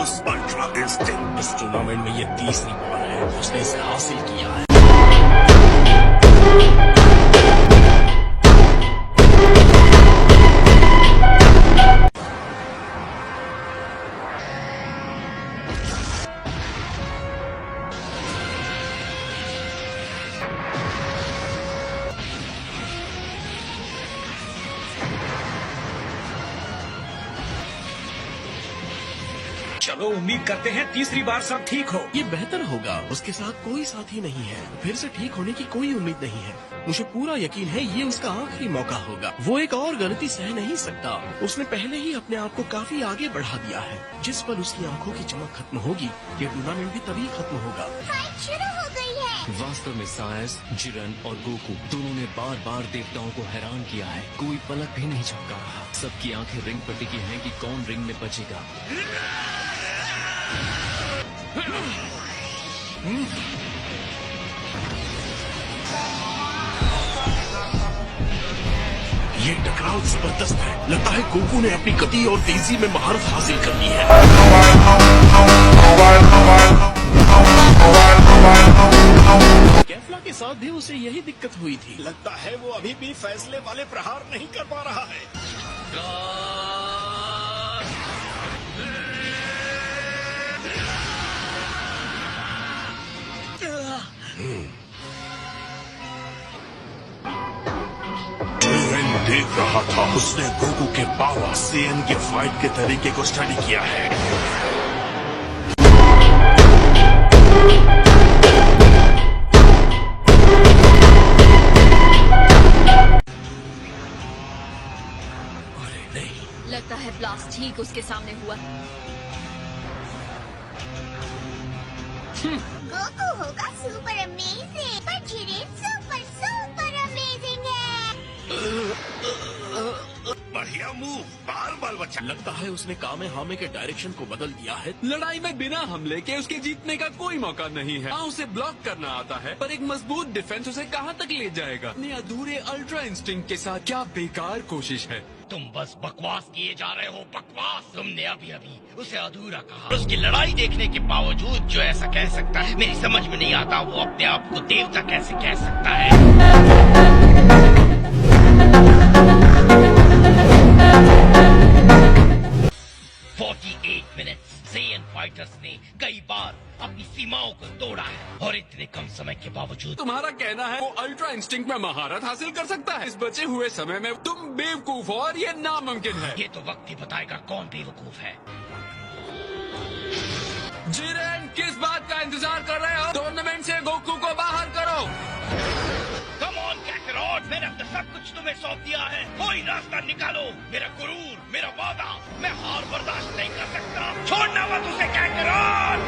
गोकू's ultra instinct. इस tournament में ये तीसरी बार है उसने इसे हासिल किया है। चलो उम्मीद करते हैं तीसरी बार सब ठीक हो। ये बेहतर होगा, उसके साथ कोई साथी नहीं है, फिर से ठीक होने की कोई उम्मीद नहीं है। मुझे पूरा यकीन है ये उसका आखिरी मौका होगा। वो एक और गलती सह नहीं सकता। उसने पहले ही अपने आप को काफी आगे बढ़ा दिया है। जिस पर उसकी आंखों की चमक खत्म होगी, ये टूर्नामेंट भी तभी खत्म होगा। फाइट शुरू हो गई है। वास्तव में सायस, जिरन और गोकू दोनों ने बार बार देवताओं को हैरान किया है। कोई पलक भी नहीं झपका रहा। सबकी आंखें रिंग पर टिकी हैं कि कौन रिंग में बचेगा। ये टकराव जबरदस्त है। लगता है गोकू ने अपनी गति और तेजी में महारत हासिल कर ली है। कैफला के साथ भी उसे यही दिक्कत हुई थी। लगता है वो अभी भी फैसले वाले प्रहार नहीं कर पा रहा है। देख रहा था, उसने गोकू के पावर सेन के फाइट के तरीके को स्टडी किया है। अरे नहीं, लगता है ब्लास्ट ठीक उसके सामने हुआ। गोकू होगा सुपर अमेजिंग, पर जिरेन सुपर सुपर अमेजिंग है। बढ़िया मूव, बाल बच्चा। लगता है उसने कामे हामे के डायरेक्शन को बदल दिया है। लड़ाई में बिना हमले के उसके जीतने का कोई मौका नहीं है। हाँ, उसे ब्लॉक करना आता है, पर एक मजबूत डिफेंस उसे कहाँ तक ले जाएगा। अपने अधूरे अल्ट्रा इंस्टिंक्ट के साथ क्या बेकार कोशिश है। तुम बस बकवास किए जा रहे हो, बकवास। तुमने अभी अभी उसे अधूरा कहा। उसकी लड़ाई देखने के बावजूद जो ऐसा कह सकता है, मेरी समझ में नहीं आता वो अपने आप को देवता कैसे कह सकता है। 48 मिनट्स ज़ेन फाइटर्स ने कई बार अपनी सीमाओं को तोड़ा है, और इतने कम समय के बावजूद। तुम्हारा कहना है वो अल्ट्रा इंस्टिंक्ट में महारत हासिल कर सकता है। इस बचे हुए समय में तुम बेवकूफ हो और ये नामुमकिन है। ये तो वक्त ही बताएगा कौन बेवकूफ है। जिरेन, किस बात का इंतजार कर रहे हो? टूर्नामेंट से गोकू को बाहर करो। कम ऑन कैकरॉट, मैंने अब तक सब कुछ तुम्हें सौंप दिया है। कोई रास्ता निकालो। मेरा गुरूर, मेरा वादा, मैं हार बर्दाश्त नहीं कर सकता। छोड़ना मत उसे कैकरॉट।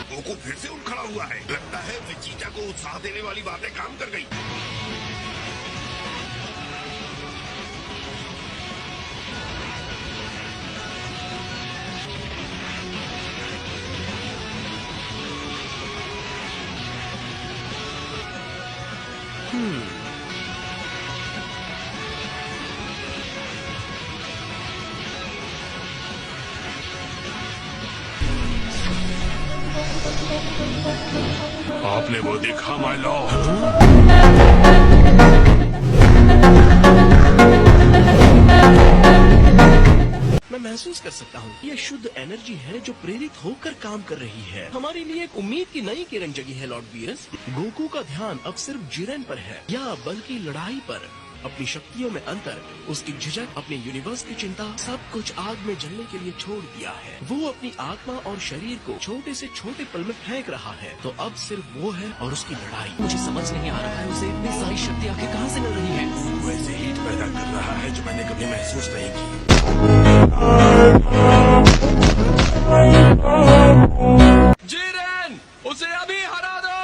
गोकू फिर से उठ खड़ा हुआ है। लगता है विजीता को उत्साह देने वाली बातें काम कर गई। आपने वो देखा माय लॉर्ड? मैं महसूस कर सकता हूँ ये शुद्ध एनर्जी है जो प्रेरित होकर काम कर रही है। हमारे लिए एक उम्मीद की नई किरण जगी है लॉर्ड वीरस। गोकू का ध्यान अब सिर्फ जिरेन पर है, या बल्कि लड़ाई पर। अपनी शक्तियों में अंतर, उसकी झिझक, अपने यूनिवर्स की चिंता, सब कुछ आग में जलने के लिए छोड़ दिया है। वो अपनी आत्मा और शरीर को छोटे से छोटे पल में फेंक रहा है। तो अब सिर्फ वो है और उसकी लड़ाई। मुझे समझ नहीं आ रहा है उसे इतनी सारी शक्ति आखिर कहाँ से मिल रही है। वैसे हीट पैदा कर रहा है जो मैंने कभी महसूस नहीं की। जिरेन, उसे अभी हरा दो।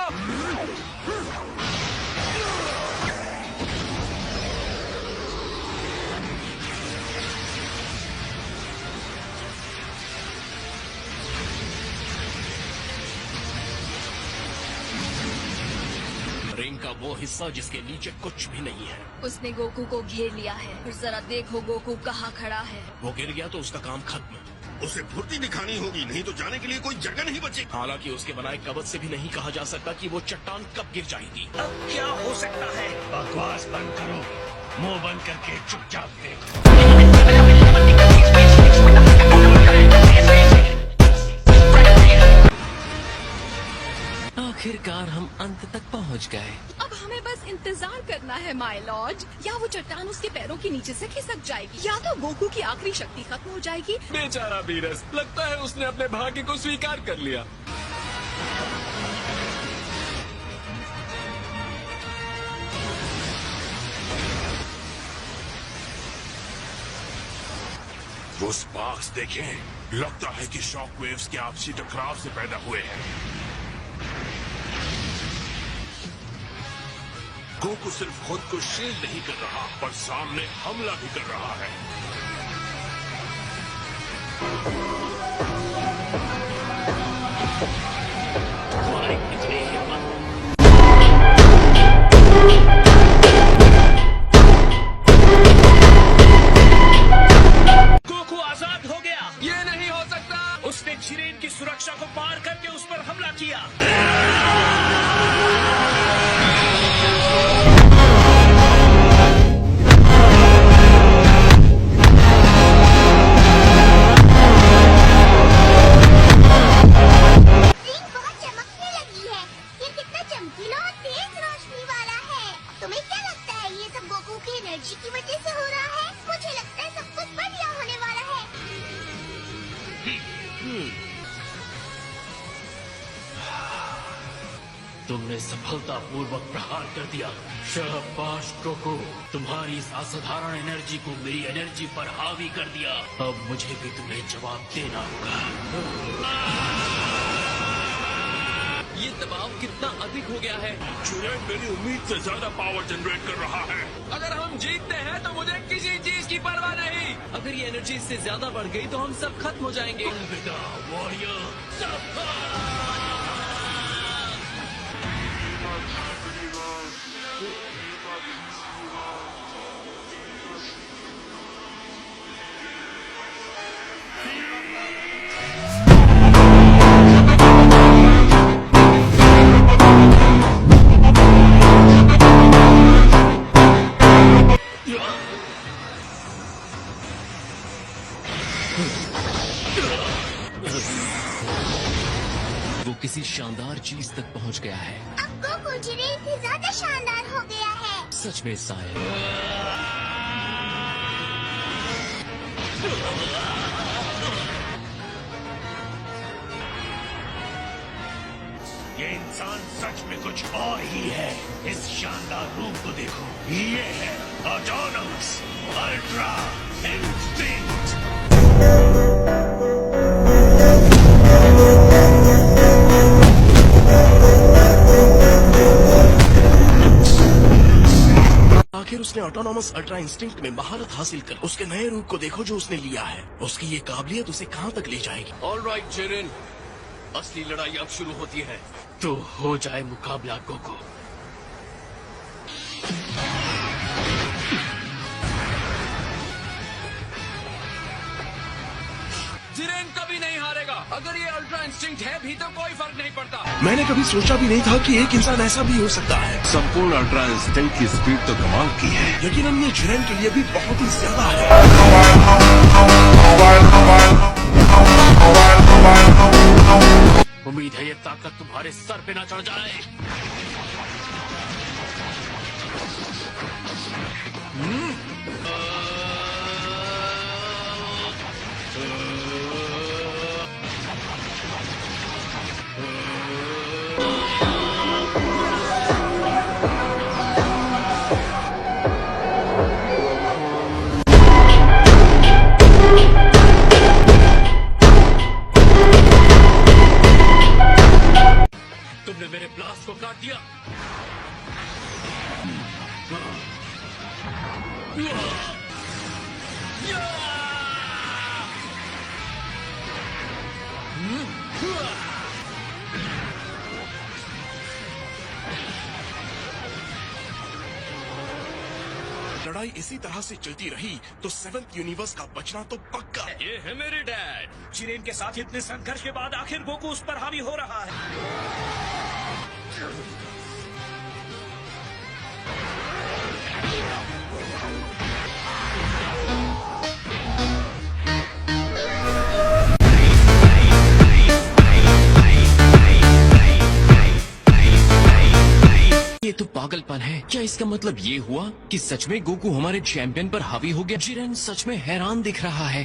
रिंग का वो हिस्सा जिसके नीचे कुछ भी नहीं है। उसने गोकू को घेर लिया है और जरा देखो गोकू कहाँ खड़ा है। वो गिर गया तो उसका काम खत्म। उसे फुर्ती दिखानी होगी, नहीं तो जाने के लिए कोई जगह नहीं बचेगी। हालांकि उसके बनाए कवच से भी नहीं कहा जा सकता कि वो चट्टान कब गिर जाएगी। अब क्या हो सकता है? बकवास बंद करो, मुंह बंद करके चुपचाप देखो। आखिरकार हम अंत तक पहुंच गए। अब हमें बस इंतजार करना है माय लॉर्ड। या वो चट्टान उसके पैरों के नीचे से खिसक जाएगी, या तो गोकू की आखिरी शक्ति खत्म हो जाएगी। बेचारा बीरस, लगता है उसने अपने भाग्य को स्वीकार कर लिया। वो स्पार्क्स देखें, लगता है कि शॉक वेव्स के आपसी टकराव से पैदा हुए हैं। गोकू सिर्फ खुद को शील्ड नहीं कर रहा, पर सामने हमला भी कर रहा है। तुम्हारी कितनी हिम्मत! गोकू आजाद हो गया। ये नहीं हो सकता। उसने जिरेन की सुरक्षा को पार करके उस पर हमला किया। रिंग बहुत चमकने लगी है। ये कितना चमकीला और तेज रोशनी वाला है। तुम्हें क्या लगता है ये सब गोकू की एनर्जी की वजह से हो रहा है? मुझे लगता है सब कुछ बढ़िया होने वाला है। तुमने सफलतापूर्वक प्रहार कर दिया। शाबाश गोकू, तुम्हारी इस असाधारण एनर्जी को मेरी एनर्जी पर हावी कर दिया। अब मुझे भी तुम्हें जवाब देना होगा। ये दबाव कितना अधिक हो गया है। जिरेन मेरी उम्मीद से ज्यादा पावर जनरेट कर रहा है। अगर हम जीतते हैं तो मुझे किसी चीज की परवाह नहीं। अगर ये एनर्जी इससे ज्यादा बढ़ गई तो हम सब खत्म हो जाएंगे। अलविदा वॉरियर। वो किसी शानदार चीज तक पहुंच गया है। अब गोकू जिरेन से ज्यादा शानदार हो गया है। सच में साहिब। ये इंसान सच में कुछ और ही है। इस शानदार रूप को देखो, ये है ऑटोनमस अल्ट्रा इंस्टिंक्ट। आखिर उसने ऑटोनॉमस अल्ट्रा इंस्टिंक्ट में महारत हासिल कर उसके नए रूप को देखो जो उसने लिया है। उसकी ये काबिलियत उसे कहां तक ले जाएगी। ऑलराइट जिरेन, असली लड़ाई अब शुरू होती है। तो हो जाए मुकाबला गोकू। जिरेन कभी नहीं हारेगा। अगर ये अल्ट्रा इंस्टिंक्ट है भी तो कोई फर्क नहीं पड़ता। मैंने कभी सोचा भी नहीं था कि एक इंसान ऐसा भी हो सकता है। संपूर्ण अल्ट्रा इंस्टिंक्ट की स्पीड तो कमाल की है। यकीनन ये जिरेन के लिए भी बहुत ही ज्यादा है। उम्मीद है ये ताकत तुम्हारे सर पे ना चढ़ जाए। लड़ाई इसी तरह से चलती रही तो 7th यूनिवर्स का बचना तो पक्का है। ये है मेरे डैड। जिरेन के साथ इतने संघर्ष के बाद आखिर गोकू उस पर हावी हो रहा है। ये तो पागलपन है। क्या इसका मतलब ये हुआ कि सच में गोकू हमारे चैंपियन पर हावी हो गया? जिरेन सच में हैरान दिख रहा है।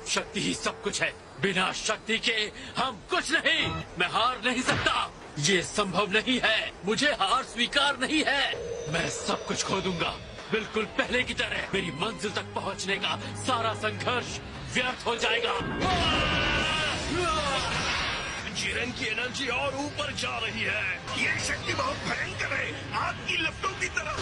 शक्ति ही सब कुछ है। बिना शक्ति के हम कुछ नहीं। मैं हार नहीं सकता। ये संभव नहीं है। मुझे हार स्वीकार नहीं है। मैं सब कुछ खो दूंगा, बिल्कुल पहले की तरह। मेरी मंजिल तक पहुंचने का सारा संघर्ष व्यर्थ हो जाएगा। जिरेन की एनर्जी और ऊपर जा रही है। ये शक्ति बहुत भयंकर है, आग की लपटों की तरह।